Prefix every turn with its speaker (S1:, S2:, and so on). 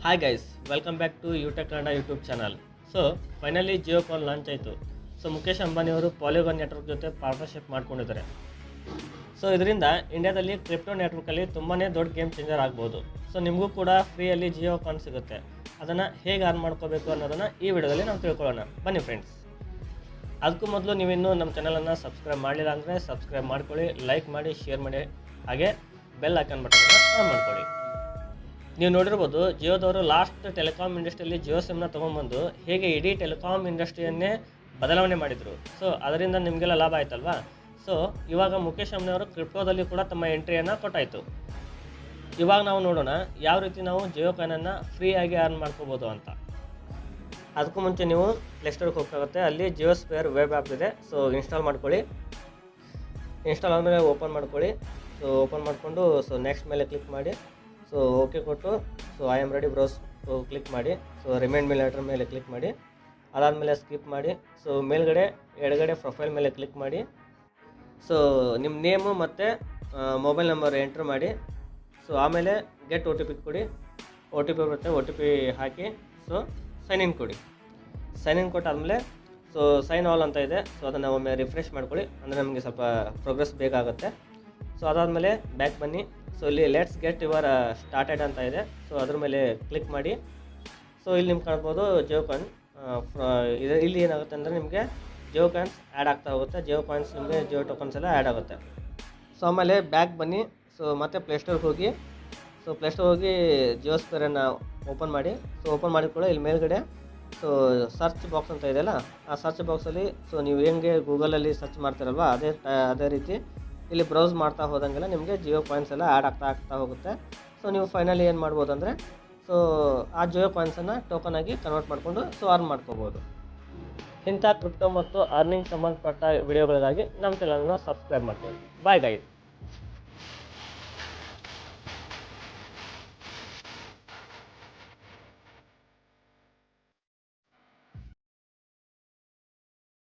S1: Hi guys, welcome back to UTech Kannada YouTube channel. So finally Jio call launch ಆಯಿತು. So Mukesh ಅಂಬಾನಿಯವರು Polygon network ಜೊತೆ partnership ಮಾಡ್ಕೊಂಡಿದ್ದಾರೆ. So ಇದರಿಂದ ಇಂಡಿಯಾದಲ್ಲಿ ಕ್ರಿಪ್ಟೋ ನೆಟ್ವರ್ಕಲ್ಲಿ ತುಂಬಾ ದೊಡ್ಡ ಗೇಮ್ ಚೇಂಜರ್ ಆಗ್ಬೋದು. ಸೊ ನಿಮಗೂ ಕೂಡ ಫ್ರೀಯಲ್ಲಿ ಜಿಯೋ ಕಾನ್ ಸಿಗುತ್ತೆ. ಅದನ್ನು ಹೇಗೆ ಆನ್ ಮಾಡ್ಕೋಬೇಕು ಅನ್ನೋದನ್ನು ಈ ವಿಡಿಯೋದಲ್ಲಿ ನಾವು ತಿಳ್ಕೊಳ್ಳೋಣ. ಬನ್ನಿ ಫ್ರೆಂಡ್ಸ್. ಅದಕ್ಕೂ ಮೊದಲು ನೀವಿನ್ನೂ ನಮ್ಮ ಚಾನಲನ್ನು ಸಬ್ಸ್ಕ್ರೈಬ್ ಮಾಡಲಿಲ್ಲ ಅಂದರೆ ಸಬ್ಸ್ಕ್ರೈಬ್ ಮಾಡ್ಕೊಳ್ಳಿ, ಲೈಕ್ ಮಾಡಿ, ಶೇರ್ ಮಾಡಿ, ಹಾಗೆ ಬೆಲ್ ಐಕಾನ್ ಬಟನನ್ನು ಆನ್ ಮಾಡ್ಕೊಳ್ಳಿ. ನೀವು ನೋಡಿರ್ಬೋದು, ಜಿಯೋದವರು ಲಾಸ್ಟ್ ಟೆಲಿಕಾಮ್ ಇಂಡಸ್ಟ್ರಿಯಲ್ಲಿ ಜಿಯೋ ಸಿಮ್ನ ತೊಗೊಂಬಂದು ಹೇಗೆ ಇಡೀ ಟೆಲಿಕಾಮ್ ಇಂಡಸ್ಟ್ರಿಯನ್ನೇ ಬದಲಾವಣೆ ಮಾಡಿದರು. ಸೊ ಅದರಿಂದ ನಿಮಗೆಲ್ಲ ಲಾಭ ಆಯ್ತಲ್ವಾ. ಸೊ ಇವಾಗ ಮುಖೇಶ್ ಅಂಬಾನಿಯವರು ಕ್ರಿಪ್ಟೋದಲ್ಲಿ ಕೂಡ ತಮ್ಮ ಎಂಟ್ರಿಯನ್ನು ಕೊಟ್ಟಾಯಿತು. ಇವಾಗ ನಾವು ನೋಡೋಣ ಯಾವ ರೀತಿ ನಾವು ಜಿಯೋ ಕಾಯಿನನ್ನು ಫ್ರೀಯಾಗಿ ಅರ್ನ್ ಮಾಡ್ಕೋಬೋದು ಅಂತ. ಅದಕ್ಕೂ ಮುಂಚೆ ನೀವು ಪ್ಲೇಸ್ಟೋರ್ಗೆ ಹೋಗ್ಬೇಕಾಗುತ್ತೆ. ಅಲ್ಲಿ ಜಿಯೋ ಸ್ಪೇರ್ ವೆಬ್ ಆ್ಯಪ್ ಇದೆ. ಸೊ ಇನ್ಸ್ಟಾಲ್ ಮಾಡ್ಕೊಳ್ಳಿ. ಇನ್ಸ್ಟಾಲ್ ಆದಮೇಲೆ ಓಪನ್ ಮಾಡ್ಕೊಳ್ಳಿ. ಸೊ ಓಪನ್ ಮಾಡಿಕೊಂಡು ನೆಕ್ಸ್ಟ್ ಮೇಲೆ ಕ್ಲಿಕ್ ಮಾಡಿ. ಸೊ ಓಕೆ ಕೊಟ್ಟು I am ready browse click ಮಾಡಿ. ಸೊ ರಿಮೈಂಡ್ ಮೇಲೆ ಲೆಟರ್ ಮೇಲೆ ಕ್ಲಿಕ್ ಮಾಡಿ. ಅದಾದಮೇಲೆ ಸ್ಕಿಪ್ ಮಾಡಿ. ಸೊ ಮೇಲ್ಗಡೆ ಎಡಗಡೆ ಪ್ರೊಫೈಲ್ ಮೇಲೆ ಕ್ಲಿಕ್ ಮಾಡಿ. ಸೊ ನಿಮ್ಮ ನೇಮು ಮತ್ತು ಮೊಬೈಲ್ ನಂಬರ್ ಎಂಟ್ರ್ ಮಾಡಿ. ಸೊ ಆಮೇಲೆ ಗೆಟ್ OTP ಕೊಡಿ. OTP ಬರುತ್ತೆ, OTP ಹಾಕಿ ಸೈನ್ ಇನ್ ಕೊಡಿ. ಸೈನ್ ಇನ್ ಕೊಟ್ಟಾದಮೇಲೆ ಸೈನ್ ಆಲ್ ಅಂತ ಇದೆ. ಸೊ ಅದನ್ನು ಒಮ್ಮೆ ರಿಫ್ರೆಶ್ ಮಾಡ್ಕೊಳ್ಳಿ, ಅಂದರೆ ನಮಗೆ ಸ್ವಲ್ಪ ಪ್ರೋಗ್ರೆಸ್ ಬೇಕಾಗುತ್ತೆ. ಸೊ ಅದಾದಮೇಲೆ ಬ್ಯಾಕ್ ಬನ್ನಿ. ಸೊ ಇಲ್ಲಿ ಲೆಟ್ಸ್ ಗೆಟ್ ಯುವರ್ ಸ್ಟಾರ್ಟೆಡ್ ಅಂತ ಇದೆ. ಸೊ ಅದ್ರ ಮೇಲೆ ಕ್ಲಿಕ್ ಮಾಡಿ. ಸೊ ಇಲ್ಲಿ ನಿಮ್ಗೆ ಕಾಣ್ಬೋದು ಜಿಯೋ ಕಾಯಿನ್. ಇಲ್ಲಿ ಏನಾಗುತ್ತೆ ಅಂದರೆ ನಿಮಗೆ ಜಿಯೋ ಕಾಯಿನ್ಸ್ ಆ್ಯಡ್ ಆಗ್ತಾ ಹೋಗುತ್ತೆ. ಜಿಯೋ ಕಾಯಿನ್ಸ್ ನಿಮಗೆ ಜಿಯೋ ಟೋಕನ್ಸ್ ಎಲ್ಲ ಆ್ಯಡ್ ಆಗುತ್ತೆ. ಸೊ ಆಮೇಲೆ ಬ್ಯಾಕ್ ಬನ್ನಿ. ಸೊ ಮತ್ತೆ ಪ್ಲೇಸ್ಟೋರ್ಗೆ ಹೋಗಿ. ಸೊ ಪ್ಲೇಸ್ಟೋರ್ ಹೋಗಿ ಜಿಯೋ ಸ್ಪೇರನ್ನು ಓಪನ್ ಮಾಡಿ. ಸೊ ಓಪನ್ ಮಾಡಿದ ಕೂಡ ಇಲ್ಲಿ ಮೇಲ್ಗಡೆ ಸರ್ಚ್ ಬಾಕ್ಸ್ ಅಂತ ಇದೆಯಲ್ಲ, ಆ ಸರ್ಚ್ ಬಾಕ್ಸಲ್ಲಿ ನೀವು ಹೆಂಗೆ ಗೂಗಲಲ್ಲಿ ಸರ್ಚ್ ಮಾಡ್ತೀರಲ್ವ ಅದೇ ರೀತಿ ಇಲ್ಲಿ ಬ್ರೌಸ್ ಮಾಡ್ತಾ ಹೋದಂಗೆಲ್ಲ ನಿಮಗೆ ಜಿಯೋ ಕಾಯಿನ್ಸ್ ಎಲ್ಲ ಆ್ಯಡ್ ಆಗ್ತಾ ಹೋಗುತ್ತೆ. ಸೊ ನೀವು ಫೈನಲಿ ಏನು ಮಾಡ್ಬೋದು ಅಂದರೆ ಆ ಜಿಯೋ ಕಾಯಿನ್ಸನ್ನು ಟೋಕನ್ ಆಗಿ ಕನ್ವರ್ಟ್ ಮಾಡಿಕೊಂಡು ಅರ್ನ್ ಮಾಡ್ಕೋಬೋದು. ಇಂಥ ಕ್ರಿಪ್ಟೋ ಮತ್ತು ಅರ್ನಿಂಗ್ ಸಂಬಂಧಪಟ್ಟ ವಿಡಿಯೋಗಳಿಗಾಗಿ ನಮ್ಮ ಚಾನಲ್ನ ಸಬ್ಸ್ಕ್ರೈಬ್ ಮಾಡ್ತೀವಿ. Bye guys.